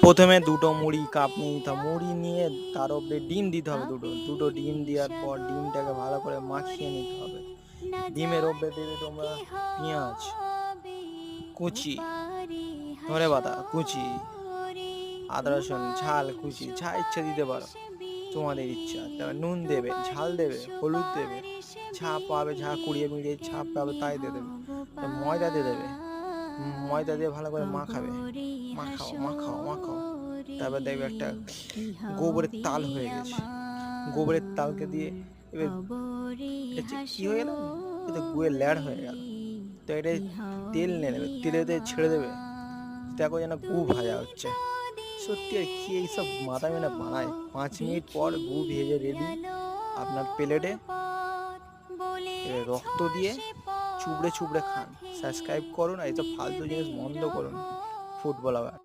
প্রথমে দুটো মুড়ি কাপ নিয়ে নিতে হবে, মুড়ি নিয়ে তার উপরে ডিম দিতে হবে, দুটো ডিম দেওয়ার পর ডিমটাকে ভালো করে মাখিয়ে নিতে হবে। ডিমের উপরে দেবে তোমরা পেঁয়াজ কুচি, ধনেপাতা কুচি, আদা রসুন ঝাল কুচি, যা ইচ্ছা দিতে পারো তোমাদের ইচ্ছা। তারপর নুন দেবে, ঝাল দেবে, হলুদ দেবে, যা পাবে, যা কুড়িয়ে মিড়িয়ে যা পাবে তাই দিয়ে দেবে। ময়দা দিয়ে দেবে, ময়দা দিয়ে ভালো করে মাখাবে, মাখাও মাখাও মাখাও। তারপর দেখবে একটা গোবরের তাল হয়ে গেছে, গোবরের তালকে দিয়ে এবার এটা কি হয়ে গেল, এটা গুয়ের ল্যাড় হয়ে গেল। তো এটা তেল নিয়ে নেবে, তেলে ছেড়ে দেবে, দেখো যেন গু ভাজা হচ্ছে। সত্যি আর কি এইসব মাথা মেনে বানায়। 5 মিনিট পর গু ভেজে রেডি আপনার প্লেটে। রক্ত দিয়ে চুবড়ে চুবড়ে খান। সাবস্ক্রাইব করুন আর এইসব ফালতু জিনিস বন্ধ করুন। ফুটবল আবার